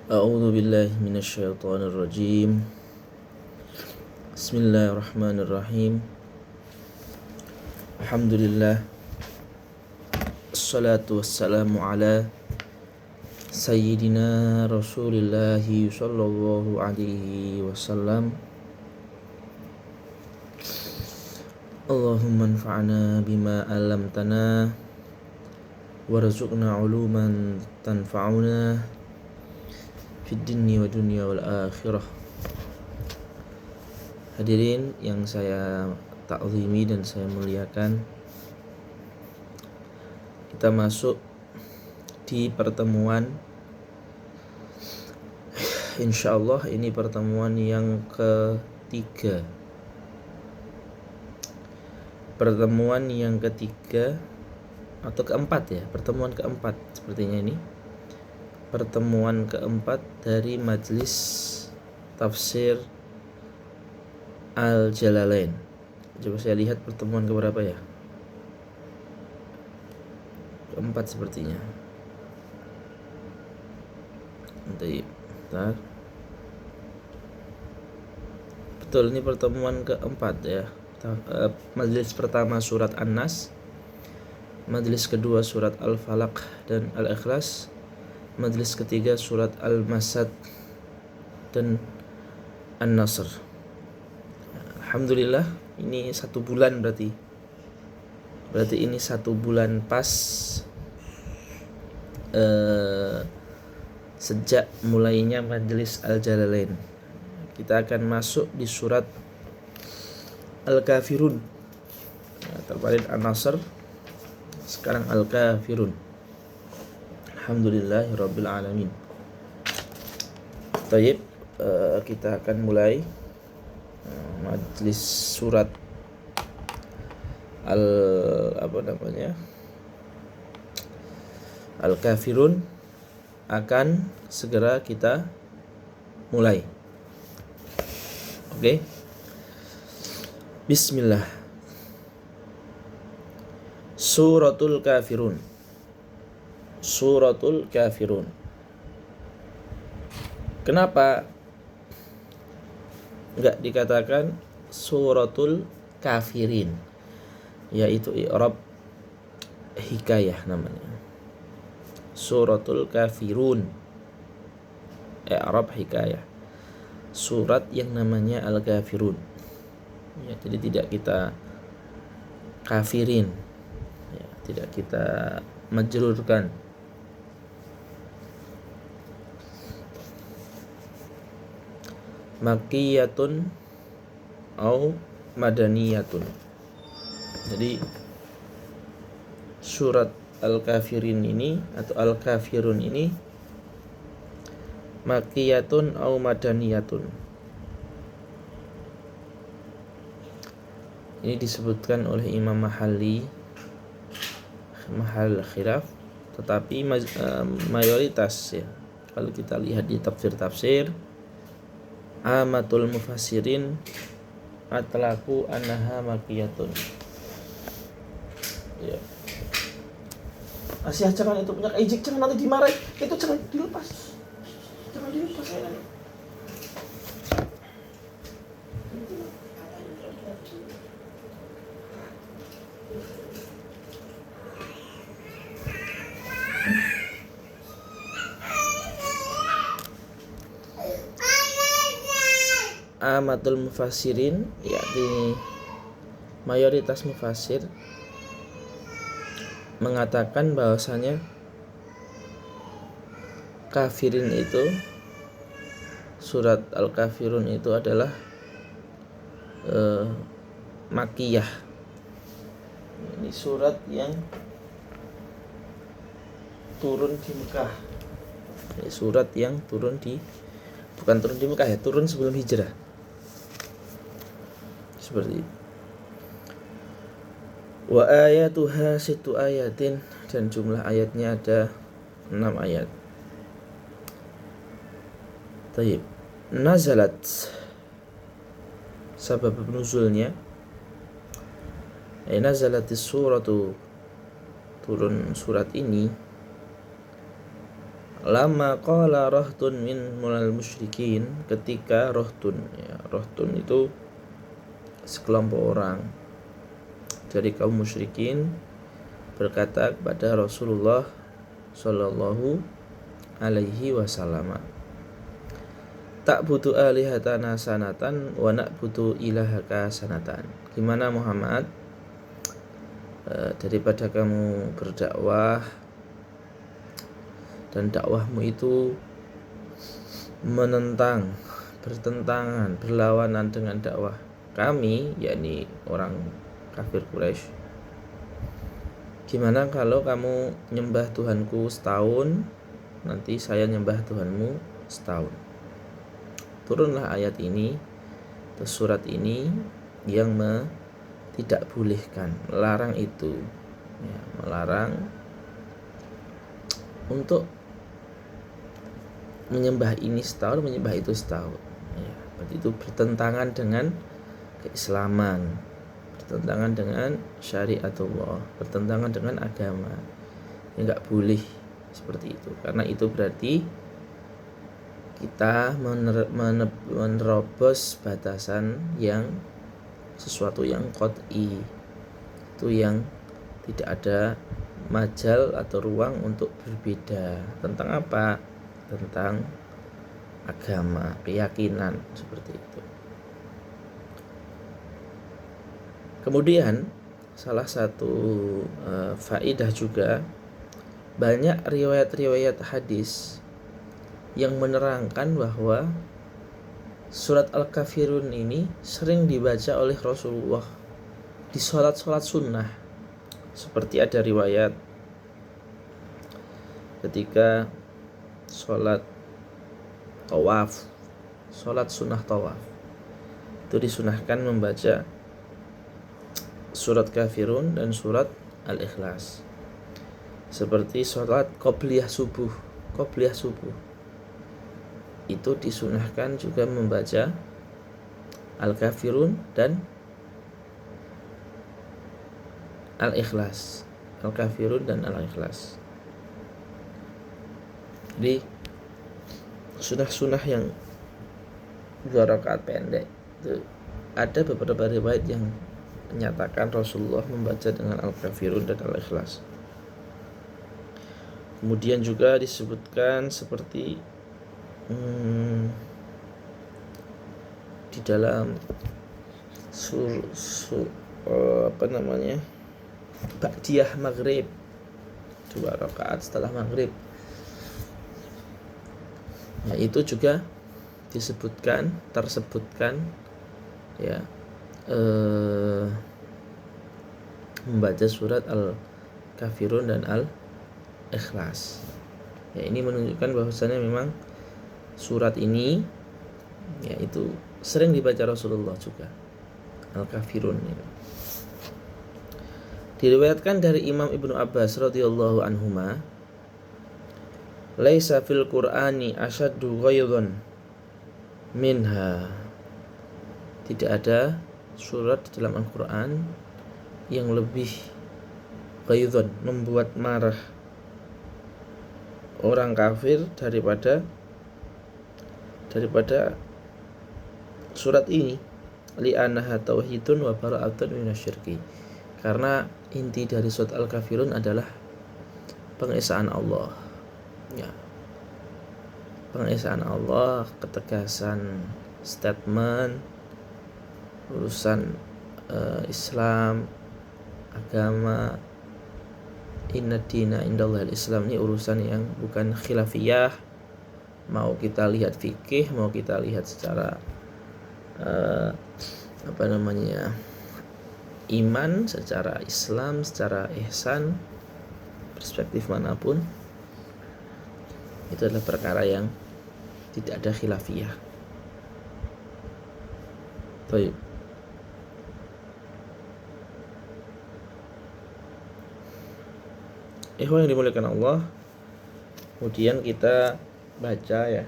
A'udzu billahi minasyaitonir rajim. Bismillahirrahmanirrahim. Alhamdulillah. Assalatu wassalamu ala sayyidina Rasulillah sallallahu alaihi wasallam. Allahumma anfa'na bima 'allamtana warzuqna 'uluman tanfa'una fid dunya wa dunya wal akhirah. Hadirin yang saya ta'zimi dan saya muliakan, kita masuk di pertemuan, insyaallah ini pertemuan yang ketiga. Pertemuan yang ketiga atau keempat ya, pertemuan keempat sepertinya ini. Pertemuan keempat dari majelis tafsir Al-Jalalain. Coba saya lihat pertemuan keberapa ya? Keempat sepertinya. Bentar. Betul, ini pertemuan keempat ya. Majelis pertama surat An-Nas, majelis kedua surat Al-Falaq dan Al-Ikhlas, majelis ketiga surat Al-Masad dan An-Nasr. Alhamdulillah, ini 1 bulan berarti ini 1 bulan pas sejak mulainya majelis Al-Jalalain. Kita akan masuk di surat Al-Kafirun. Terpalit An-Nasr, sekarang Al-Kafirun. Alhamdulillahirabbil alamin. Baik, kita akan mulai majelis surat Al-Kafirun akan segera kita mulai. Oke. Bismillah. Suratul Kafirun. Suratul Kafirun. Kenapa enggak dikatakan Suratul Kafirin? Yaitu i'rab hikayah namanya. Suratul Kafirun, i'rab hikayah. Surat yang namanya Al-Kafirun. Ya, jadi tidak kita kafirin. Ya, tidak kita majrurkan. Makkiyatun au madaniyatun. Jadi surat Al-Kafirin ini atau Al-Kafirun ini makkiyatun au madaniyatun. Ini disebutkan oleh Imam Mahalli, mahal khilaf, tetapi mayoritas ya, kalau kita lihat di tafsir-tafsir, amatul mufassirin atlaku annaha makkiyatun. Ya. Asyah, jangan itu punya ejek, jangan nanti dimarahin. Itu jangan dilepas. Jangan dilepas saya. Amatul mufassirin, yakni mayoritas mufassir mengatakan bahwasanya Kafirin itu, surat Al-Kafirun itu adalah Makkiyah. Ini surat yang turun di Mekah. Ini surat yang turun di Mekah ya, turun sebelum hijrah. Seperti itu. Wa ayatuha 6 ayatin, dan jumlah ayatnya ada 6 ayat. Taib. Nazalat, sabab nuzulnya, nazalatis suratu, turun surat ini Lama qala rahtun min mulal musyrikin, ketika rohtun, ya, rohtun itu sekelompok orang dari kaum musyrikin berkata kepada Rasulullah Shallallahu alaihi wasallam, tak butuh alihatana sanatan wa nak butuh ilahaka sanatan. Gimana Muhammad, daripada kamu berdakwah dan dakwahmu itu bertentangan, berlawanan dengan dakwah kami, yakni orang kafir Quraisy, gimana kalau kamu nyembah Tuhanku setahun, nanti saya nyembah Tuhanmu setahun. Turunlah ayat ini, surat ini yang tidak bolehkan, melarang itu, ya, melarang untuk menyembah ini setahun, menyembah itu setahun, ya, berarti itu bertentangan dengan keislaman, bertentangan dengan syariatullah, bertentangan dengan agama. Ya, nggak boleh seperti itu, karena itu berarti kita menerobos batasan yang sesuatu yang qat'i, itu yang tidak ada majal atau ruang untuk berbeda tentang apa? Tentang agama, keyakinan, seperti itu. Kemudian salah satu faidah juga, banyak riwayat-riwayat hadis yang menerangkan bahwa surat Al-Kafirun ini sering dibaca oleh Rasulullah di sholat-sholat sunnah. Seperti ada riwayat ketika sholat tawaf, sholat sunnah tawaf, itu disunahkan membaca surat Kafirun dan surat Al-Ikhlas. Seperti sholat qobliyah subuh, itu disunahkan juga membaca Al-Kafirun dan Al-Ikhlas, Al-Kafirun dan Al-Ikhlas. Jadi sunah-sunah yang 2 rakaat pendek itu ada beberapa riwayat yang menyatakan Rasulullah membaca dengan Al-Kafirun dan Al-Ikhlas. Kemudian juga disebutkan seperti di dalam ba'diyah maghrib, 2 rakaat setelah maghrib. Nah, itu juga tersebutkan ya, membaca surat Al-Kafirun dan Al-Ikhlas. Ya, ini menunjukkan bahwasannya memang surat ini ya itu sering dibaca Rasulullah juga, Al-Kafirun ini. Diriwayatkan dari Imam Ibnu Abbas radhiyallahu anhuma, laisa fil Qur'ani asyaddu ghaidhan minha. Tidak ada surat di dalam Al-Qur'an yang lebih ghaidhan, membuat marah orang kafir daripada surat ini. Li'annaha tauhidun wa bara'atun minasyirki. Karena inti dari surat Al-Kafirun adalah pengesaan Allah. Ya. Pengesaan Allah, ketegasan statement urusan Islam, agama. Inna dina indallahil Islam, ini urusan yang bukan khilafiyah. Mau kita lihat fikih, mau kita lihat secara iman, secara Islam, secara ihsan, perspektif manapun, itu adalah perkara yang tidak ada khilafiyah. Baik. Ikhwan yang dimuliakan Allah, kemudian kita baca ya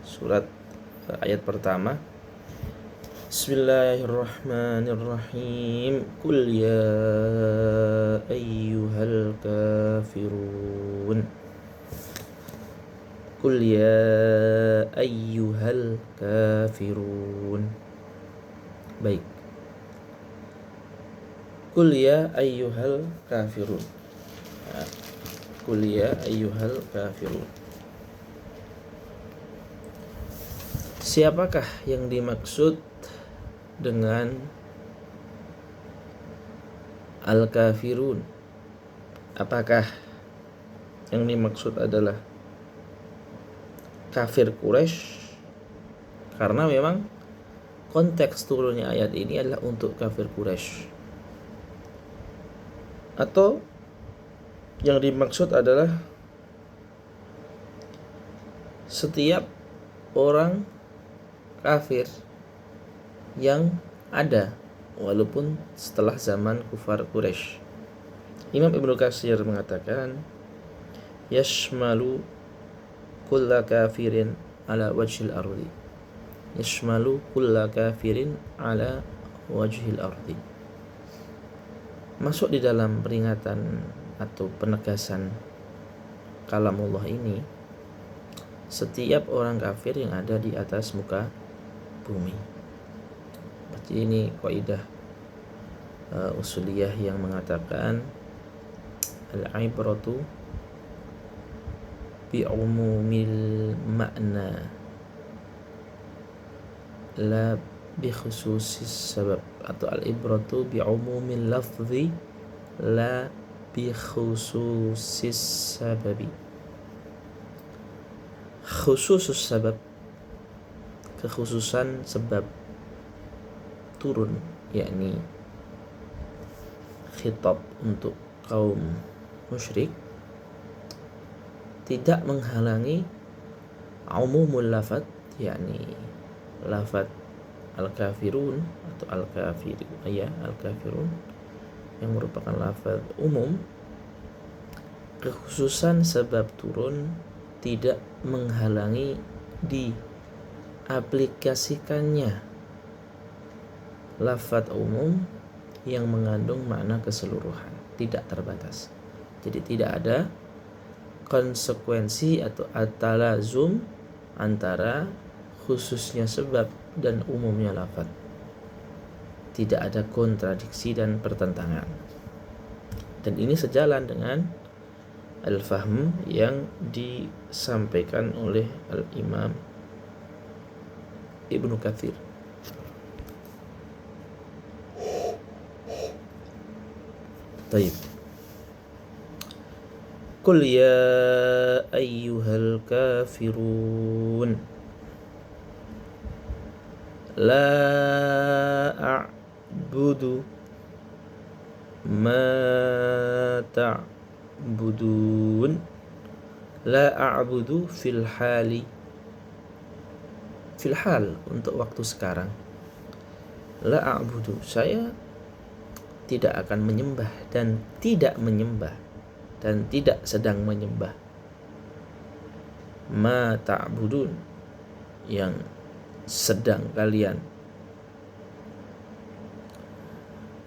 surat ayat pertama. Bismillahirrahmanirrahim. Qul ya ayyuhal kafirun. Qul ya ayyuhal kafirun. Baik. Qul ya ayyuhal kafirun. Qul ya ayyuhal kafirun. Siapakah yang dimaksud dengan al-kafirun? Apakah yang dimaksud adalah kafir Quraisy? Karena memang konteks turunnya ayat ini adalah untuk kafir Quraisy. Atau yang dimaksud adalah setiap orang kafir yang ada walaupun setelah zaman kufar Quraisy. Imam Ibnu Katsir mengatakan yashmalu kulla kafirin ala wajhil ardi. Yashmalu kulla kafirin ala wajhil ardi. Masuk di dalam peringatan atau penegasan kalamullah ini setiap orang kafir yang ada di atas muka bumi. Berarti ini kaidah usuliyah yang mengatakan al-ibratu bi umumil makna la bi khususis sabab, atau al-ibratu bi umumil lafzi la bi khususis sababi. Khususus sabab, kekhususan sebab turun, yakni khitab untuk kaum musyrik, tidak menghalangi umumul lafaz, yakni lafaz al-kafirun atau al-kafirun, ya al-kafirun yang merupakan lafaz umum. Kekhususan sebab turun tidak menghalangi diaplikasikannya lafaz umum yang mengandung makna keseluruhan, tidak terbatas. Jadi tidak ada konsekuensi atau at-talazum antara khususnya sebab dan umumnya lafaz. Tidak ada kontradiksi dan pertentangan. Dan ini sejalan dengan al-fahm yang disampaikan oleh al-Imam Ibnu Katsir. Baik. Qul ya ayyuhal kafirun la a'budu ma ta'budun. La a'budu fil hal untuk waktu sekarang. La a'budu, saya tidak akan menyembah dan tidak menyembah dan tidak sedang menyembah. Ma ta'budun, yang sedang kalian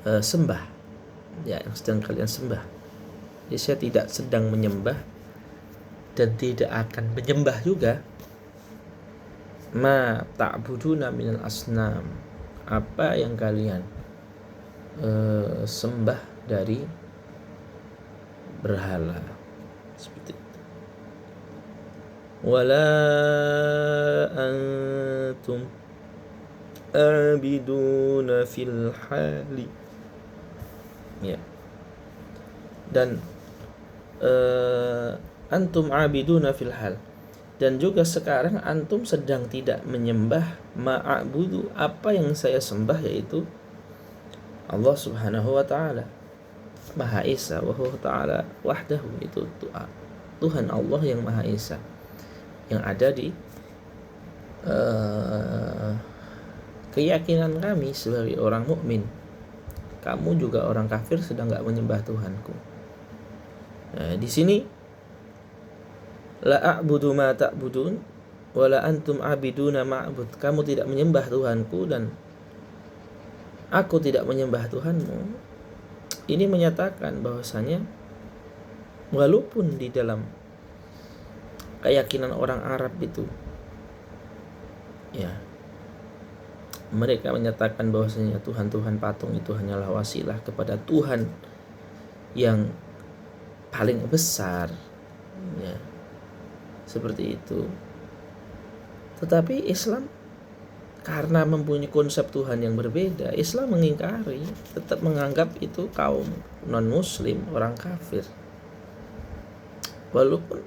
sembah, ya, yang sedang kalian sembah. Jadi saya tidak sedang menyembah dan tidak akan menyembah juga. Ma ta'buduna minal asnam, apa yang kalian sembah dari berhala, seperti itu. Wala antum abiduna fil hali, ya, dan antum abiduna fil hal, dan juga sekarang antum sedang tidak menyembah ma'abudu, apa yang saya sembah, yaitu Allah subhanahu wa ta'ala Maha Esa, wa huwa ta'ala wahdahu, itu Tuhan Allah yang Maha Esa, yang ada di keyakinan kami sebagai orang mukmin. Kamu juga orang kafir sedang gak menyembah Tuhanku. Nah, di sini la a'budu ma ta'budun wa la antum abiduna ma'bud. Kamu tidak menyembah Tuhanku dan aku tidak menyembah Tuhanmu. Ini menyatakan bahwasanya Walaupun di dalam keyakinan orang Arab itu, ya, mereka menyatakan bahwasanya Tuhan-Tuhan patung itu hanyalah wasilah kepada Tuhan yang paling besar, ya, seperti itu. Tetapi Islam karena mempunyai konsep Tuhan yang berbeda, Islam mengingkari, tetap menganggap itu kaum non-muslim, orang kafir. Walaupun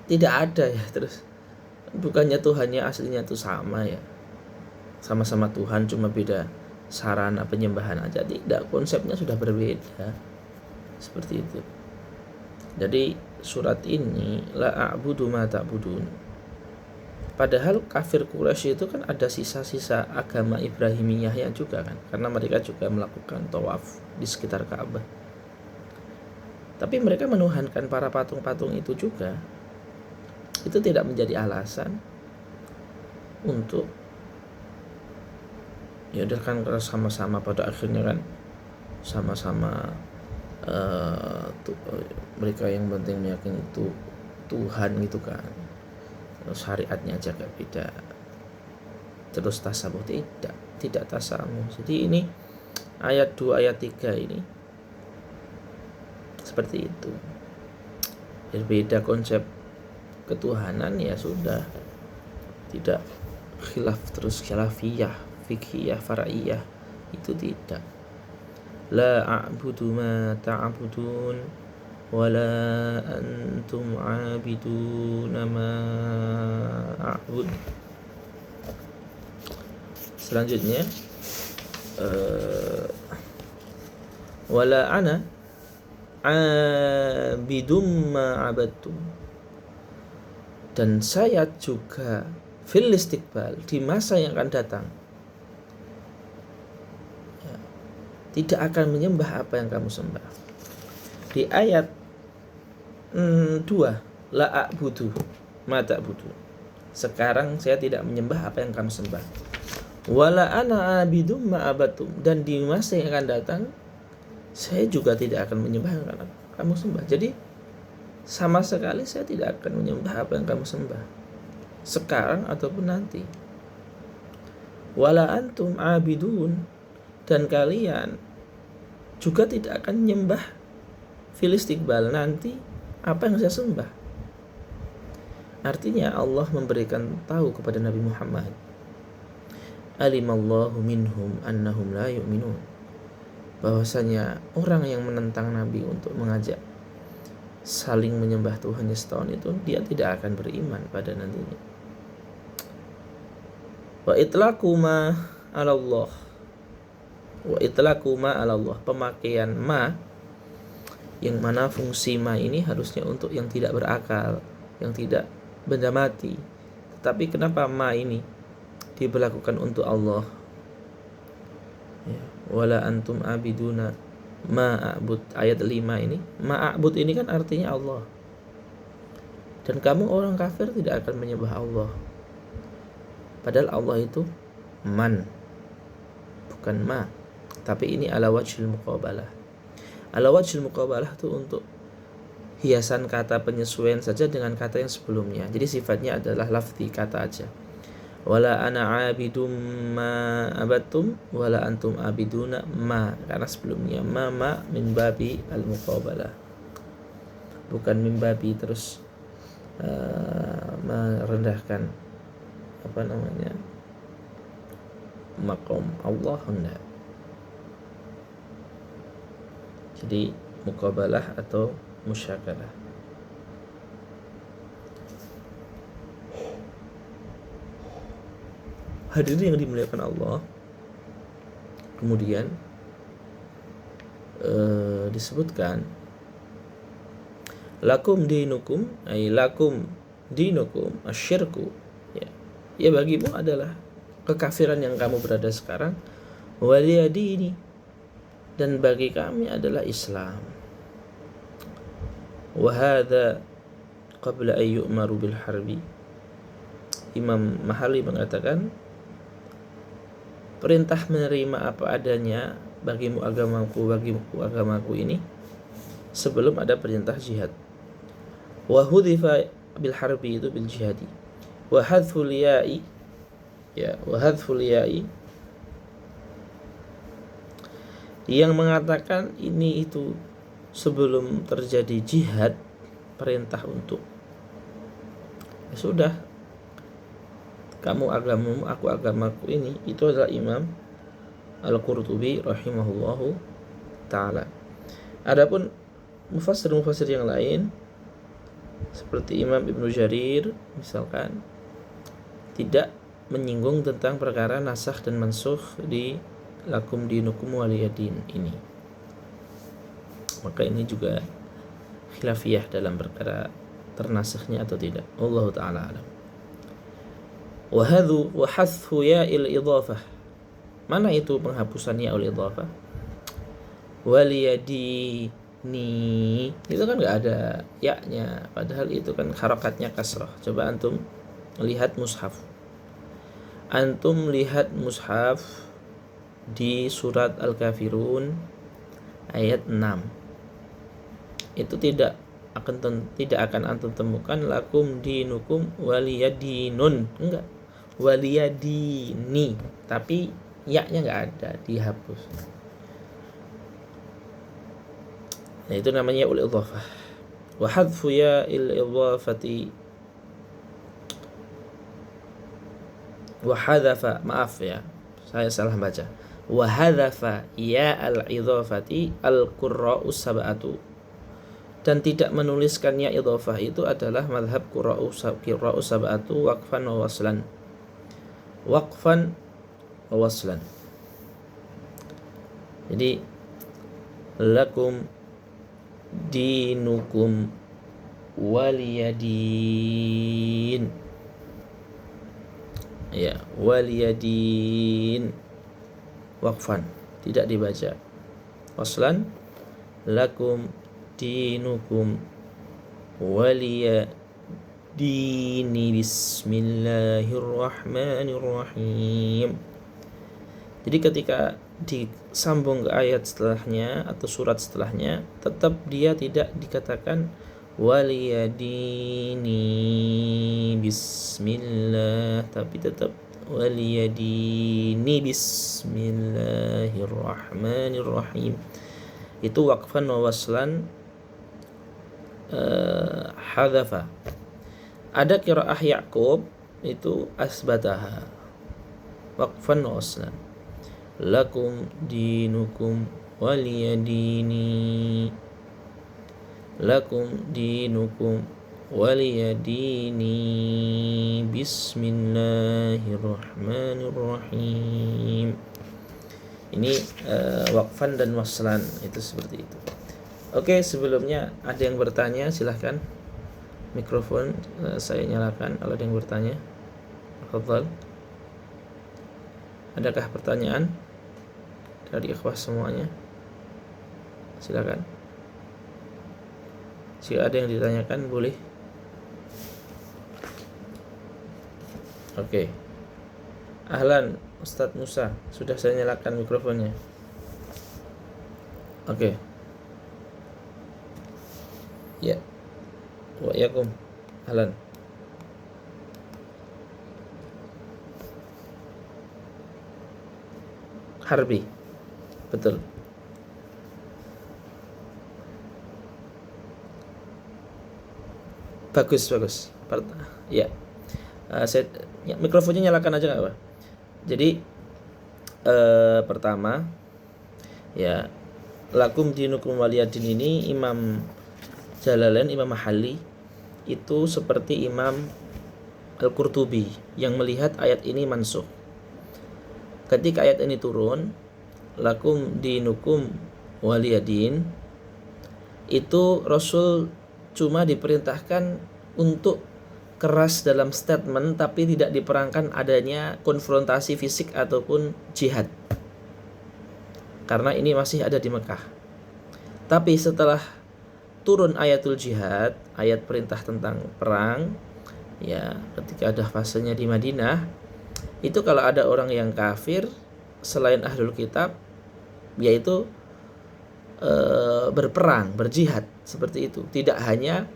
tidak ada ya, terus bukannya Tuhannya aslinya itu sama ya, sama-sama Tuhan, cuma beda sarana penyembahan aja. Tidak, konsepnya sudah berbeda, seperti itu. Jadi surat ini la a'budu ma ta'budun. Padahal kafir Quraisy itu kan ada sisa-sisa agama Ibrahimiyah yang juga kan, karena mereka juga melakukan tawaf di sekitar Ka'bah. Tapi mereka menuhankan para patung-patung itu juga. Itu tidak menjadi alasan untuk ya udah kan sama-sama, pada akhirnya kan sama-sama mereka yang penting meyakini itu Tuhan gitu kan. Syariatnya aja gak beda, terus tasawuf tidak tasawuf. Jadi ini ayat 2 ayat 3 ini seperti itu, berbeda konsep ketuhanan, ya sudah, tidak khilaf terus khilafiyah, fikhiyah, fara'iyah, itu tidak. La a'budu ma ta'budun wala antum 'abiduna ma a'bud. Selanjutnya wala ana 'abidum ma 'abadtum, dan saya juga fil istiqbal, di masa yang akan datang, ya, tidak akan menyembah apa yang kamu sembah. Di ayat 2 la a'budu ma ta'budu, sekarang saya tidak menyembah apa yang kamu sembah. Wala ana abidum ma abatum, dan di masa yang akan datang saya juga tidak akan menyembah yang kamu sembah. Jadi sama sekali saya tidak akan menyembah apa yang kamu sembah, sekarang ataupun nanti. Wala antum abidun, dan kalian juga tidak akan menyembah fil istiqbal, nanti, apa yang saya sembah. Artinya Allah memberikan tahu kepada Nabi Muhammad, alimallahu minhum annahum la yu'minun, bahwasanya orang yang menentang Nabi untuk mengajak saling menyembah Tuhannya setahun itu, dia tidak akan beriman pada nantinya. Wa itlaqu ma 'ala Allah, wa itlaqu ma 'ala Allah, pemakaian ma, yang mana fungsi ma ini harusnya untuk yang tidak berakal, yang tidak benda mati. Tetapi kenapa ma ini diberlakukan untuk Allah? Ya, wala antum abiduna ma a'bud, ayat 5 ini, ma a'bud ini kan artinya Allah. Dan kamu orang kafir tidak akan menyembah Allah. Padahal Allah itu man, bukan ma. Tapi ini ala wajhil muqabalah. Ala wajhil muqabalah itu untuk hiasan kata, penyesuaian saja dengan kata yang sebelumnya. Jadi sifatnya adalah lafzi, kata aja. Wala ana abidum ma abattum wala antum abiduna ma, karena sebelumnya ma min babi al muqabalah, bukan min babi terus merendahkan apa namanya maqam Allah, enggak. Jadi muqabalah atau musyakalah. Hadirin yang dimuliakan Allah, kemudian disebutkan lakum dinukum, ay lakum dinukum asyirku, ya bagimu adalah kekafiran yang kamu berada sekarang, waliya dini, dan bagi kami adalah Islam. Wa hadza qabla an yu'maru bil harbi. Imam Mahali mengatakan, perintah menerima apa adanya bagimu agamaku ini sebelum ada perintah jihad. Wa hudhifa bil harbi itu bil jihadi. Wa hadful ya'i, ya, wa hadful ya'i yang mengatakan ini itu sebelum terjadi jihad, perintah untuk ya sudah, kamu agamamu, aku agamaku, ini itu adalah Imam Al-Qurtubi rahimahullahu ta'ala. Adapun mufassir-mufassir yang lain seperti Imam Ibnu Jarir misalkan tidak menyinggung tentang perkara nasakh dan mansukh di lakum dinukum waliyadin ini. Maka ini juga khilafiyah dalam perkara ternasakhnya atau tidak. Wallahu ta'ala alam. Wa hadhu ya'il idhafah. Mana itu penghapusan ya'il idhafah? Waliyadini itu kan enggak ada ya-nya, padahal itu kan harakatnya kasrah. Coba antum lihat mushaf. Antum lihat mushaf di surat Al-Kafirun ayat 6. Itu tidak akan antum temukan lakum dinukum waliyadinun, enggak, waliyadini, tapi ya-nya enggak ada, dihapus. Nah, itu namanya ul idhafah. Wa hadfu ya il idhafati wa hadhafa, maaf ya, saya salah baca. Wa hadhafa ya al idhafati al qurra'us sab'atu, dan tidak menuliskan ya idhafah itu adalah mazhab qurra'us sab'atu waqfan wa waslan. Waqfan wa waslan. Jadi lakum dinukum waliyadin, ya, waliyadin waqfan, tidak dibaca. Waslan lakum dinukum waliyadini, bismillahirrahmanirrahim. Jadi ketika disambung ke ayat setelahnya atau surat setelahnya, tetap dia tidak dikatakan waliyadini bismillah, tapi tetap waliyadini bismillahirrahmanirrahim. Itu waqfan wa waslan hadhafa. Ada qiraah Ya'qub itu asbataha waqfan wa waslan. Lakum dinukum waliyadini, lakum dinukum waliyadini bismillahirrahmanirrahim. Ini waqfan dan waslan itu seperti itu. Oke, sebelumnya ada yang bertanya, silahkan. Mikrofon saya nyalakan kalau ada yang bertanya. Tafadhal. Adakah pertanyaan dari ikhwah semuanya? Silakan. Jika ada yang ditanyakan boleh. Oke. Ahlan Ustadz Musa, sudah saya nyalakan mikrofonnya. Oke. Ya. Wa'alaikum. Ahlan. Harbi. Betul. Bagus. Ya. Mikrofonnya nyalakan aja enggak apa. Jadi pertama ya, lakum dinukum waliyadin ini Imam Jalalain, Imam Mahalli itu seperti Imam Al-Qurtubi yang melihat ayat ini mansukh. Ketika ayat ini turun, lakum dinukum waliyadin, itu Rasul cuma diperintahkan untuk keras dalam statement, tapi tidak diperangkan adanya konfrontasi fisik ataupun jihad, karena ini masih ada di Mekah. Tapi setelah turun ayatul jihad, ayat perintah tentang perang, ya, ketika ada fasenya di Madinah, itu kalau ada orang yang kafir selain ahlul kitab, yaitu berperang, berjihad seperti itu. Tidak hanya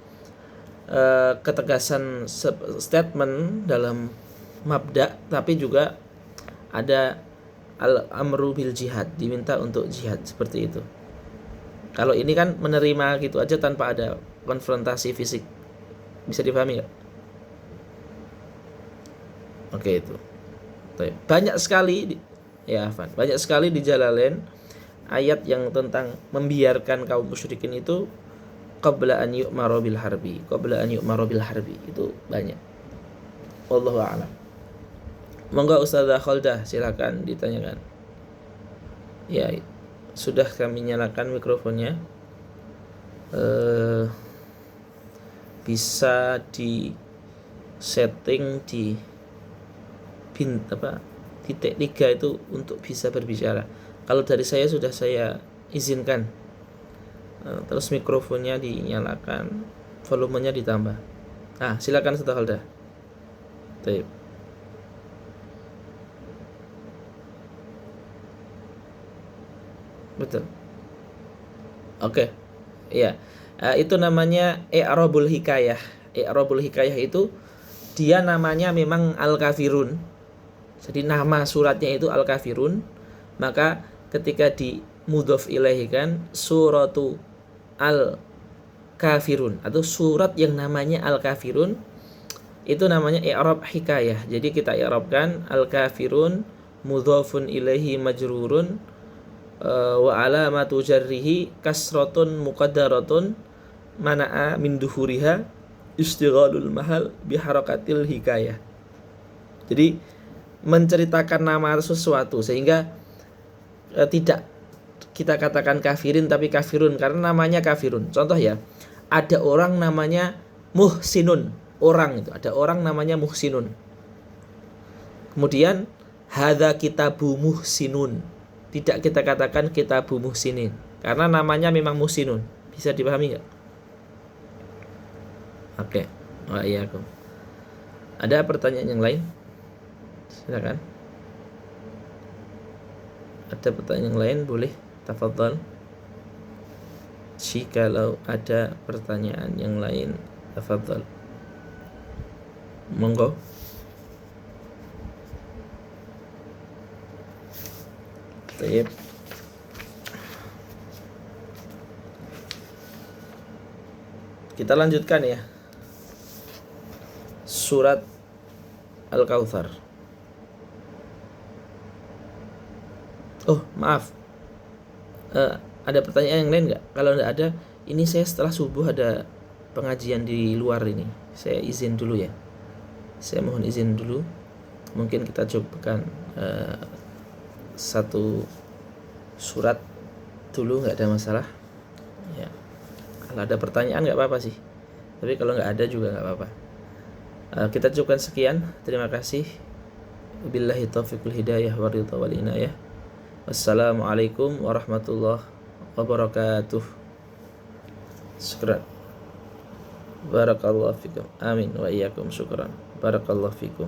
ketegasan statement dalam mabda, tapi juga ada al-amru bil jihad, diminta untuk jihad seperti itu. Kalau ini kan menerima gitu aja tanpa ada konfrontasi fisik. Bisa dipahami nggak? Oke, itu. Banyak sekali banyak sekali di Jalalain ayat yang tentang membiarkan kaum musyrikin itu qabla an yu'maru bil harbi, itu banyak. Wallahu a'lam. Monggo Ustazah Khaldah, silakan ditanyakan. Ya, sudah kami nyalakan mikrofonnya. Bisa di setting di titik 3 itu untuk bisa berbicara. Kalau dari saya sudah saya izinkan. Terus mikrofonnya dinyalakan, volumenya ditambah. Nah, silakan Ustaz Khaldah. Baik. Betul. Oke. Iya. Itu namanya i'rabul hikayah. I'rabul hikayah itu dia namanya memang Al-Kafirun. Jadi nama suratnya itu Al-Kafirun. Maka ketika di mudhof ilaihi kan suratu Al-Kafirun atau surat yang namanya Al-Kafirun, itu namanya i'rab hikayah. Jadi kita i'rabkan Al-Kafirun mudhofun ilaihi majrurun wa alamatu jarrihi kasratun muqaddaratun mana'a min duhuriha istighalul mahal biharakatil hikayah. Jadi menceritakan nama sesuatu sehingga tidak kita katakan kafirin tapi kafirun karena namanya kafirun. Contoh ya, ada orang namanya Muhsinun, orang itu ada orang namanya Muhsinun. Kemudian hadza kitabu Muhsinun, tidak kita katakan kitabu Muhsinin karena namanya memang Muhsinun. Bisa dipahami nggak? Oke. Waalaikumsalam. Ada pertanyaan yang lain? Silakan. Ada pertanyaan yang lain boleh tafadhal. Jikalau ada pertanyaan yang lain tafadhal. Monggo. Baik. Kita lanjutkan ya. Surat Al-Kautsar. Oh, maaf. Ada pertanyaan yang lain nggak? Kalau nggak ada, ini saya setelah subuh ada pengajian di luar ini. Saya izin dulu ya. Saya mohon izin dulu. Mungkin kita cobakan satu surat dulu, nggak ada masalah. Ya. Kalau ada pertanyaan nggak apa-apa sih. Tapi kalau nggak ada juga nggak apa-apa. Kita cukupkan sekian. Terima kasih. Billahi taufiqul hidayah wa ridha wal inayah. Wassalamualaikum warahmatullahi wabarakatuh. Syukran. Barakallahu fikum. Amin wa iyyakum. Syukran. Barakallahu fikum.